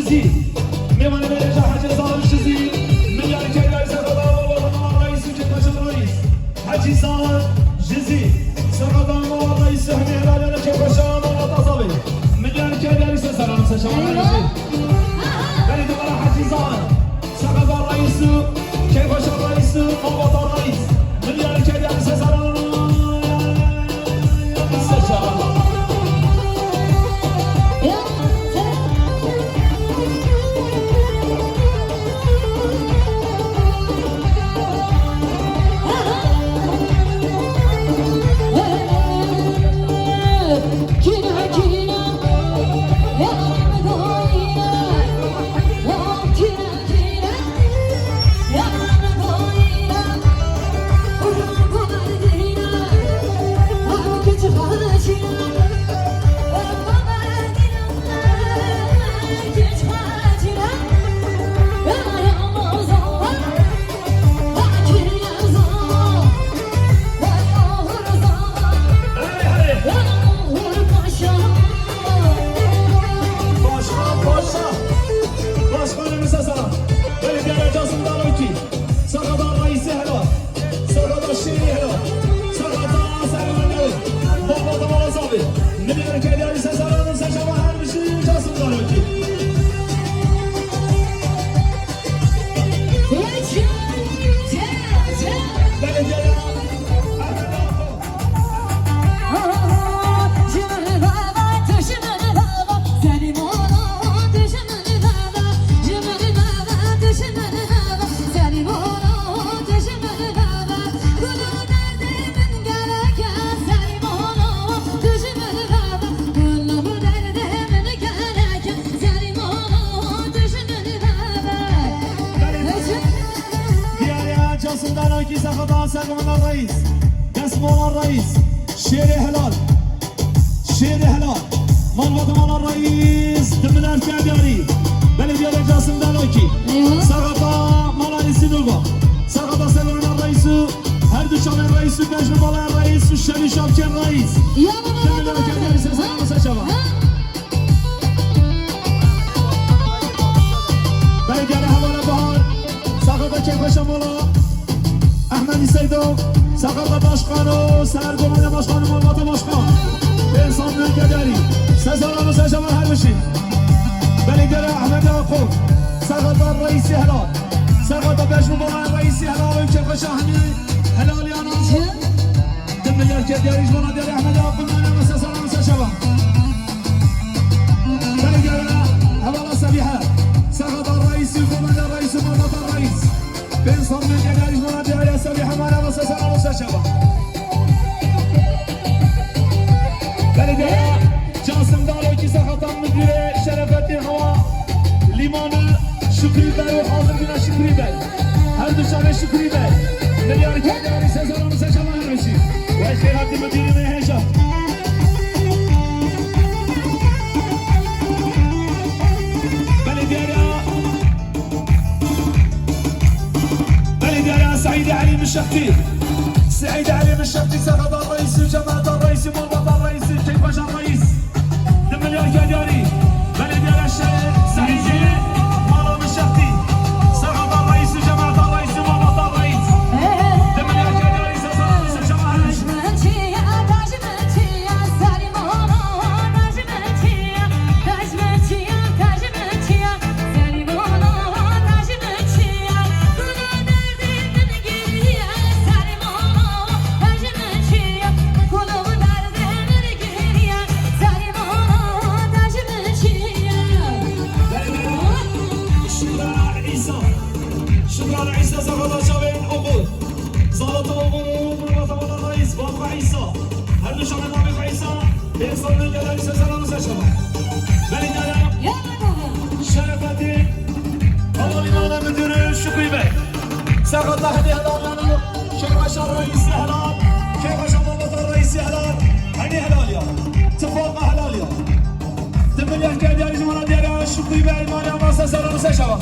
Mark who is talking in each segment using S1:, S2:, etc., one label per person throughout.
S1: الشزي ميمان بيرجع حاجة صار الشزي من يعني كيدا سقطا والله رئيس وجبنا شو الرئيس حاجي صار جزي سقطا والله رئيس هني هلا لنا كيف شام والله تصبي من يعني كيدا يسسر أنا سشام بني دمرة حاجي صار سقطا الرئيس كيف شام الرئيس مضبط الرئيس من يعني كيدا يسسر أنا سشام سعيد علي من الشفتي سقط الرئيس وجماعة الرئيس ومربط الرئيس كيف مشى الرئيس دمليون كادياري بلد يا الشاعر سعيد مرة من الشفتي سقط الرئيس وجماعة الرئيس ومربط الرئيس دمليون كادياري سقط هدي هلال كيف شر الرئيس هلال كيف شر الرئيس هلال هني هلال يا تفوق هلال يا تملي حكايه يا جماعه ديالها شكري باي مالي مؤسسه رمسه شباب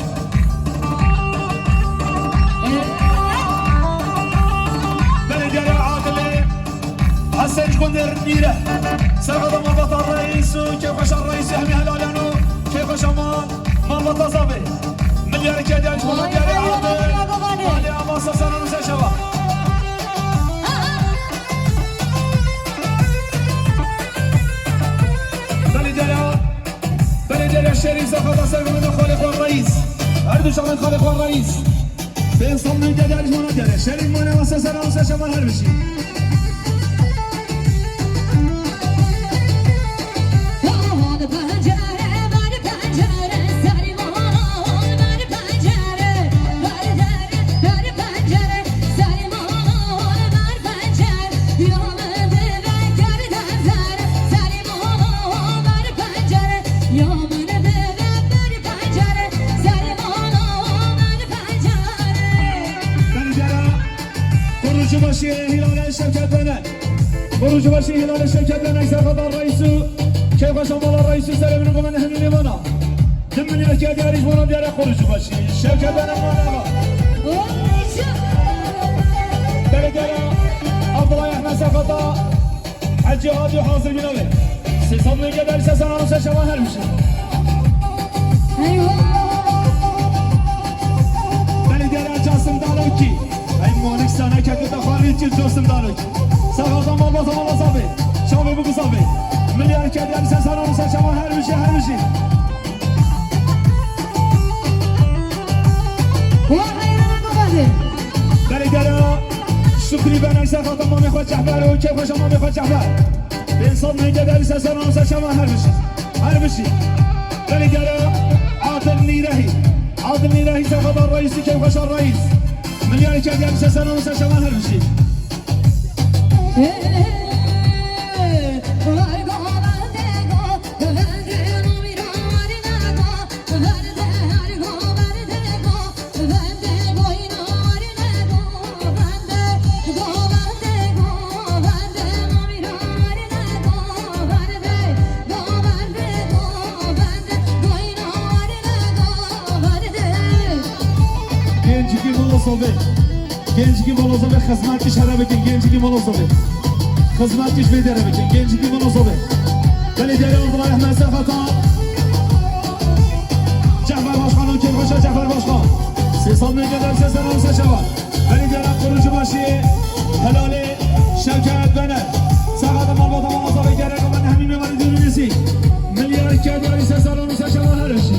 S1: بلدي يا عاقل حسن كندر نيره سقط مربط الرئيس كيف شر الرئيس هني هلال كيف شمال دیاری که دیارش بنا دیاری عادل مالی اماسا سنانو سشوا بلی دیاری شریف زخدا سرگمون خالق و رئیس هر دو شامل خالق و رئیس به انسان من دیاریش بنا دیاری شریف مالی اماسا سنانو سشوا هر بشی خروج باشی هلال شرکت لنک سرخدار رئیسو که خوشم بالا رئیسو سر منو من همین مانا دمنی لکی دیاریش مانا دیاره خروج باشی شرکت لنک مانا داره عبدالله احمد سرخدار حجی هادی حاضر بیناوه سیصد میگه در سسان آنوسه شما هر میشه داره دیاره جاسم دالوکی ای مالک سانه که تا خواهید چیز جاسم دالوکی سرخدار مال باتا مال صابه شامه بگو صابه ملیار که دیاری سسان آنوسه شما هر میشه هر میشه داره شکری به نکسه خاطر ما میخواد جحبر و که خوش ما میخواد جحبر به انسان میگه در سسان آنوسه شما هر میشه داره عادل نیرهی سرخدار رئیسی که خوش رئیس ملیار که دیاری سسان آنوسه شما هر میشه gençki molozobe xizmatkish hara bekin gençki molozobe xizmatkish bedara bekin gençki molozobe bali dere Abdullah Ahmed Safata Jahbar Boshqon kim qo'sha Jahbar Boshqon sesol megadan sesanon seshawa bali dere qurucu bashi haloli Shavkat Banar Sag'ada Mabota molozobe kerak va hamma mevali dunyosi milliard kadari sesanon seshawa harashi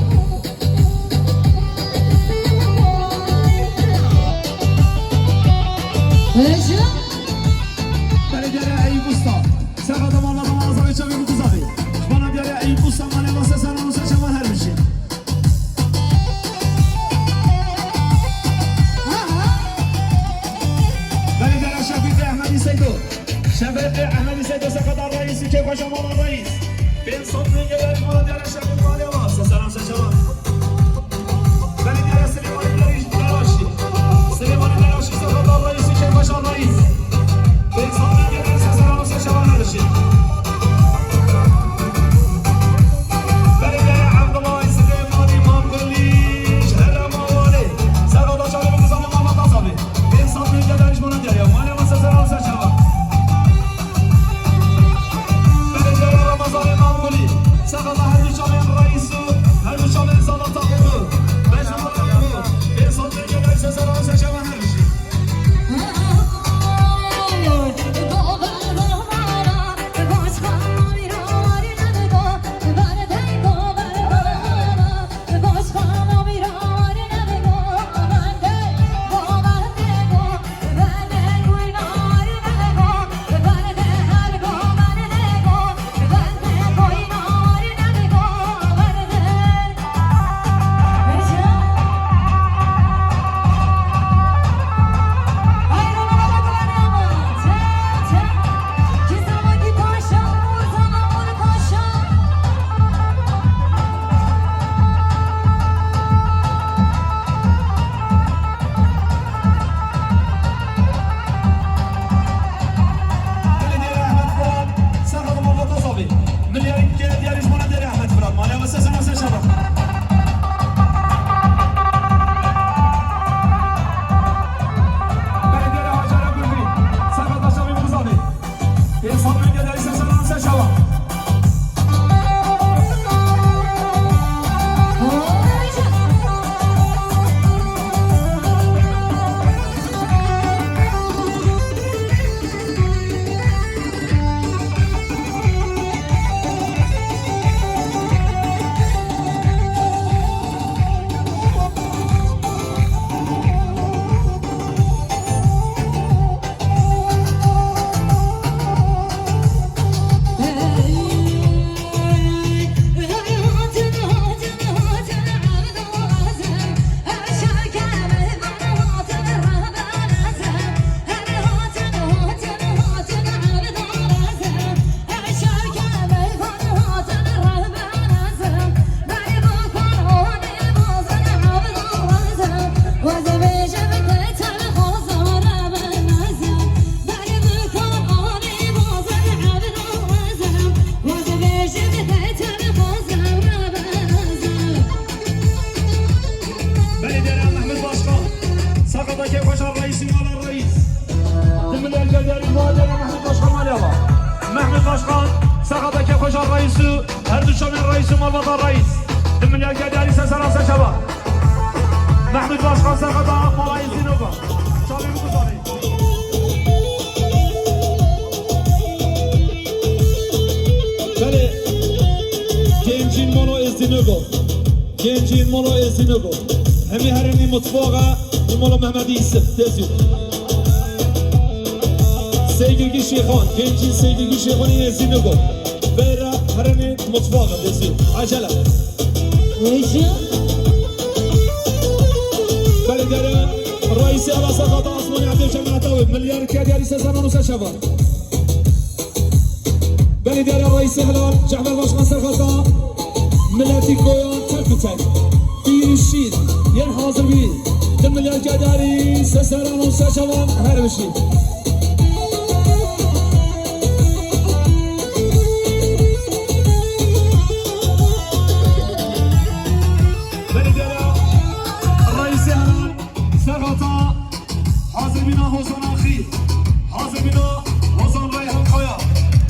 S1: بله دیاره ایب استا سقط مالا با آزاقی چاقی بکوزاقی بنا دیاره ایب استا مانه واسه سرانو سشمان هر میشه بله دیاره شفیق احمدی سیدو سقط رئیسی که خوش مالا رئیس بین صد میگه داری مالا دیاره شفیق مالی واسه سران سشمان بله دیاره سلیمانی لراشی سقط رئیسی که خوش رئیس مربط الرئيس من الجداري سلام شباب محمد باشخان سرقطة مرايز زينوبا شابي بكوزاري بله gençin mono ezdinego gençin mono ezdinego hemi herini mutfağa mono Mehmedi İsif tezir sevgili şeyhan gençin sevgili şeyhanı ezdinego vera herini mutfağa tezir acele بلدنا رئيس على سقط عثمان عبد الجماعة طويل مليار كادياري سزمان وسشبا بلدنا رئيس هلال جعفر باشخان سرخطا ملاتي كويان تركتك في الشيد ين حاضر بيه دم مليار كادياري سزمان وسشبا هربشي حاضر بنا حسن أخي حاضر بنا حسن ريحان خايا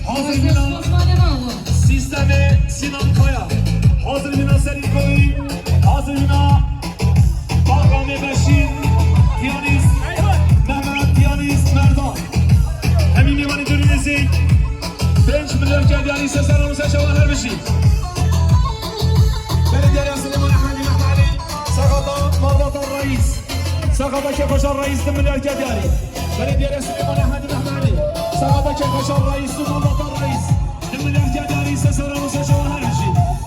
S1: حاضر بنا سيستم سينان خايا حاضر بنا سليم كوي حاضر بنا باقام بشير پیانیست مهمت پیانیست مردان همین میوانی دونیزی 5 میلیون کدیانی سران سشوان هر بشید بلدیاری سلیمان احمدی محمدی سقطا مربط الرئيس سقط كيف الرئيس من الجداري بلدية سليمان أحمد محمدي سقط كيف الرئيس ومنطقة الرئيس من الجداري سسران وسشوان هرشي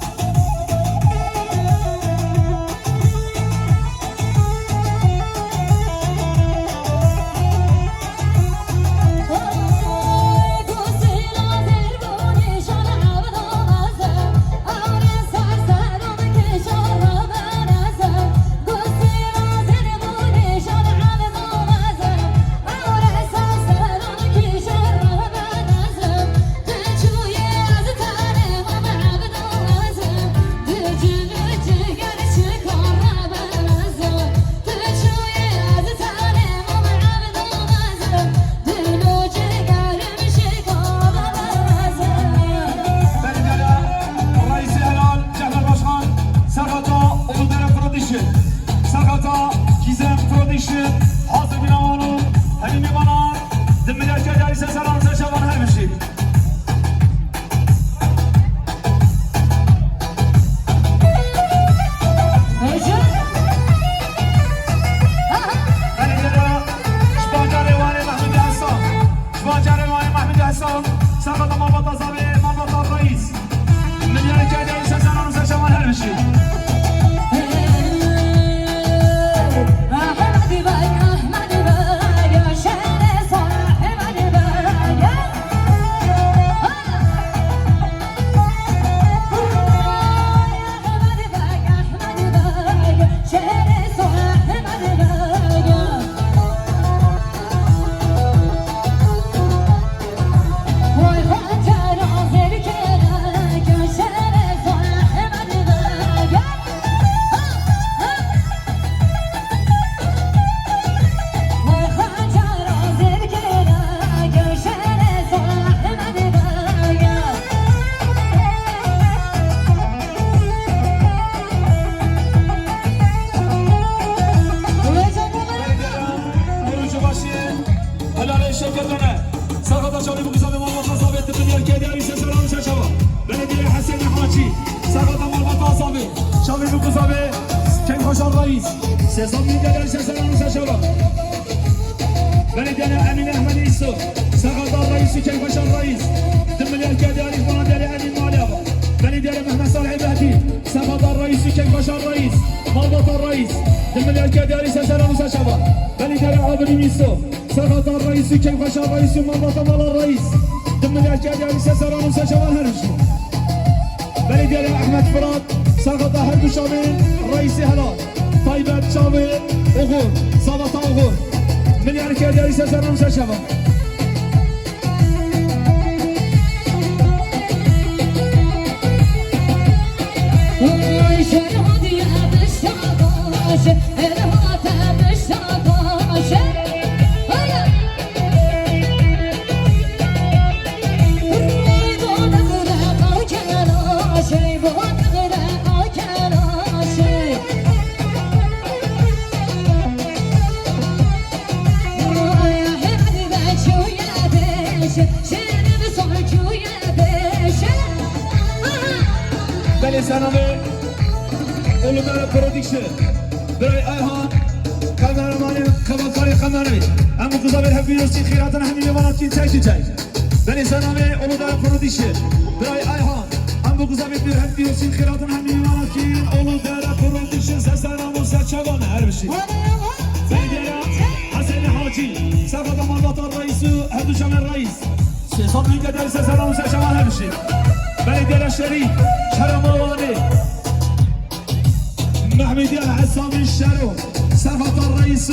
S1: سيزن من جلال سيزن سشبا بلدنا أمين أحمد يسوع سقط الرئيس كيف شاء الرئيس دم الكداري بلدنا أمين ماليابا بلدنا محمد صالح بهدي سقط الرئيس كيف شاء الرئيس مربط الرئيس دم الكداري سيزن سشبا بلدنا عابد يسوع سقط الرئيس كيف شاء الرئيس مربط مال الرئيس دم الكداري سيزن سشبا هرشي بلدنا أحمد فرات سقط هرب شامل رئيس هلال طيبة شامل أغور صباط أغور من يعني كده يسافرون شباب
S2: شيء
S1: بله سنامه Uludağ Prodüksiyon Biray Ayhan Kameramanı Kavatları kamerayı Hem bu kıza bir hep biliyoruz ki Khiratın hem limanat ki çek Beni sename Uludağ Prodüksiyon Biray Ayhan Hem bu kıza bir hep biliyoruz ki Khiratın hem limanat ki Uludağ Prodüksiyon Seslenamu Serçavan her bir şey Belediyeye Hasan Hacı Sefada Mandatar Reisi Heduşamer Reis Sesat Ülkeder Seslenamu Serçavan her bir şey Belediye Şerif Şeramavani محمد العصام الشارو سفط الرئيس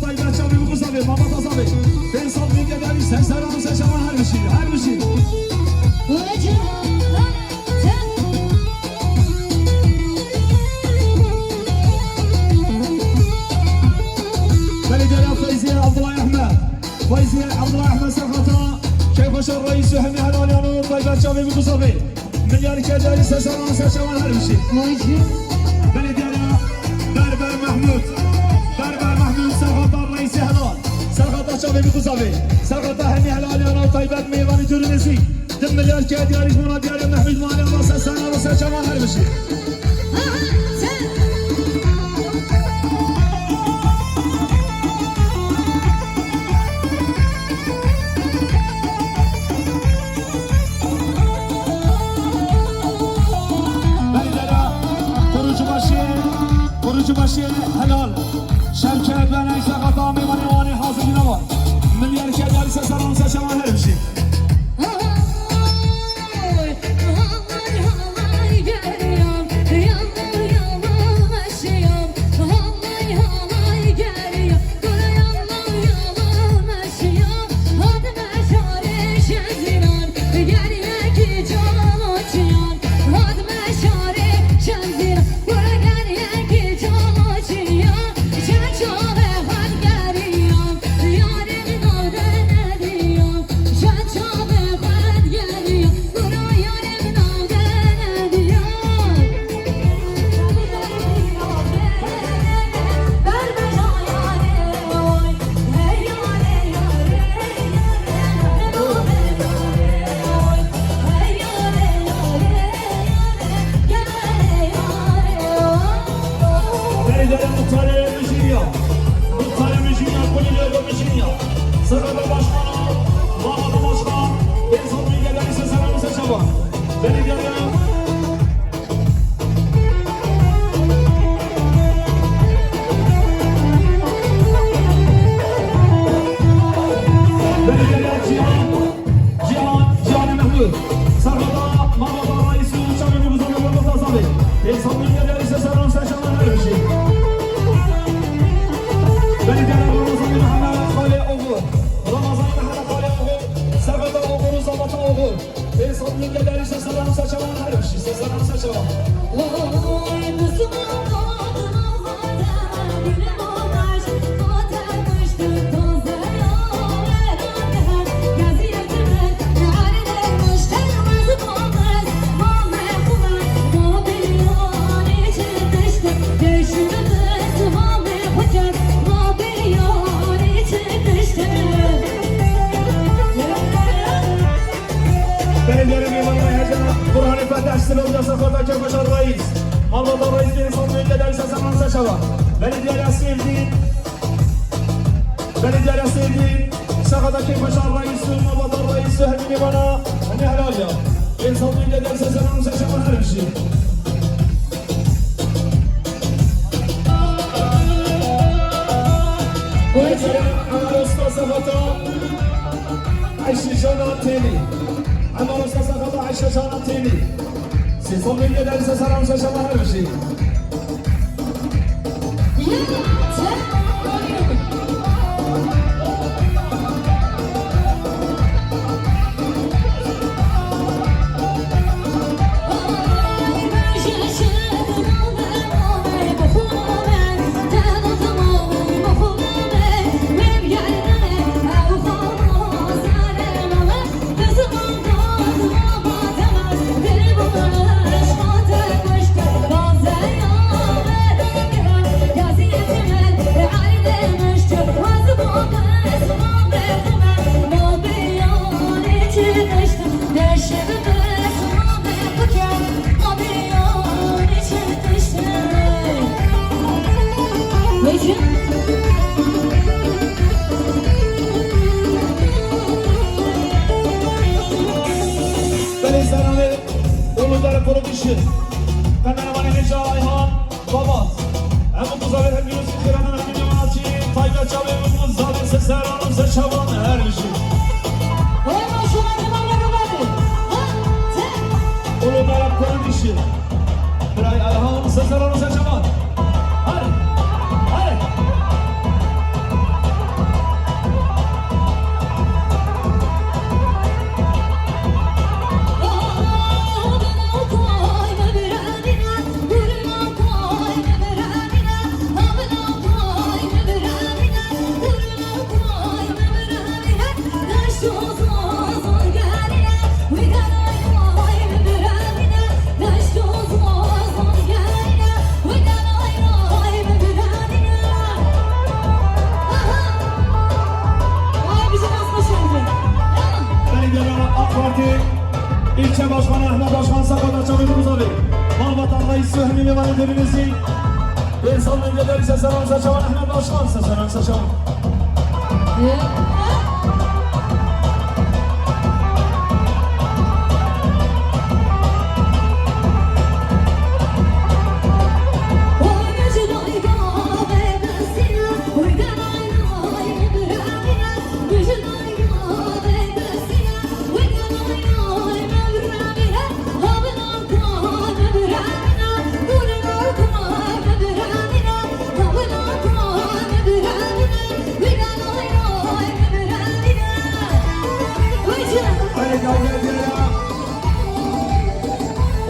S1: طيب شابي وقصبي ماما تصبي بين صبي كداري سنسرة وسشوى هربشي هربشي بلدية فايزية عبد الله أحمد فايزية عبد الله أحمد سفطة كيف شر الرئيس همي هلاليانو طيب شابي وقصبي مليار كداري سنسرة وسشوى هربشي بلدية بربر محمود سرغطة الرئيس هلال سرغطة شابي بقصبي سرغطة هني هلاليانا وطيبات ميواني تورنسي دم مليار كادياري جمونا دياري محمود مالي الله سسانا وسشوان هربشي Kurucubaşı helal Şevket ve neyse gata meyvani vani hazır yine var Milyar kederi seseran seçemen her bir şey Sırada başkanı, Mahmut Başkan, en son bilgileri seseranı seçelim. Belediye'ye Cihan Mehmet. Sırada Mahmut Reis Uçak'ın bu zamanında tasabi. En son bilgileri seseranı seçelim her bir şey. Belediye'ye Ramazan Muhammed Kale Oğuz. Ramazan Muhammed Kale Oğuz. Sırada Oğuz Zabata Oğuz. En son bilgileri seseranı seçelim her bir şey. Seseranı seçelim. Belediye'nin mimarına hecana Burhan-ı Fetih Sılevde Sefada Kefaşar Reis Malvada Reis bir insan ülkeden sesenan seçava Belediye'ye sevdiğin Sefada Kefaşar Reis Malvada Reis Hemi mimana Hani helal ya İnsan ülkeden sesenan seçava her bir şey Belediye'ye Ömer Usta Sefada Ayşe Şana Teli Ömer Usta Sefada Ayşe Şana Teli Siz son ülkeden sesenan seçava her bir şey
S2: Gaziye'ye
S1: Işık. Kameramanı Necla Ayhan Babaz. Hem bu zaten hepimiz kıranın hem yamanatçı. Tayga çalıyoruz zaten sesler anımıza çaban her bir şey. Ulu Merak Kur'an işi. Kıray Ayhan sesler anımıza çaban. Hadi. Hadi. İlçe Başkanı Ahmet Başkan Sakat'a çağırdığımız abi. Malvatan Reis Sühmi Limanı Derinizi. Bersal Menceleri Seseran Saçavan Ahmet Başkan Seseran Saçavan.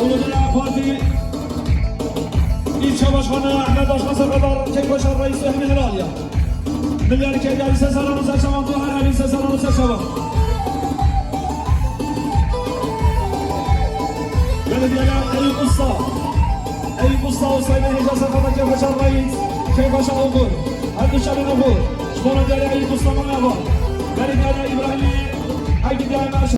S1: Uludağ Parti İlçe Başkanı Ahmet Başkan Sakadar Kekbaşar Reis Ehmi Helal ya. Milyar Kegari Sesaranıza Çavan Tuhar Ali Sesaranıza Çavan. Belediyeler Eyüp Usta. Eyüp Usta Usta'yla Heca Sakadar Kekbaşar Reis Kekbaşar Okur. Hadi Şahin Okur. Şumanı Eyüp Usta'nın yapar. Belediyeler İbrahim'i Haydi Diyayma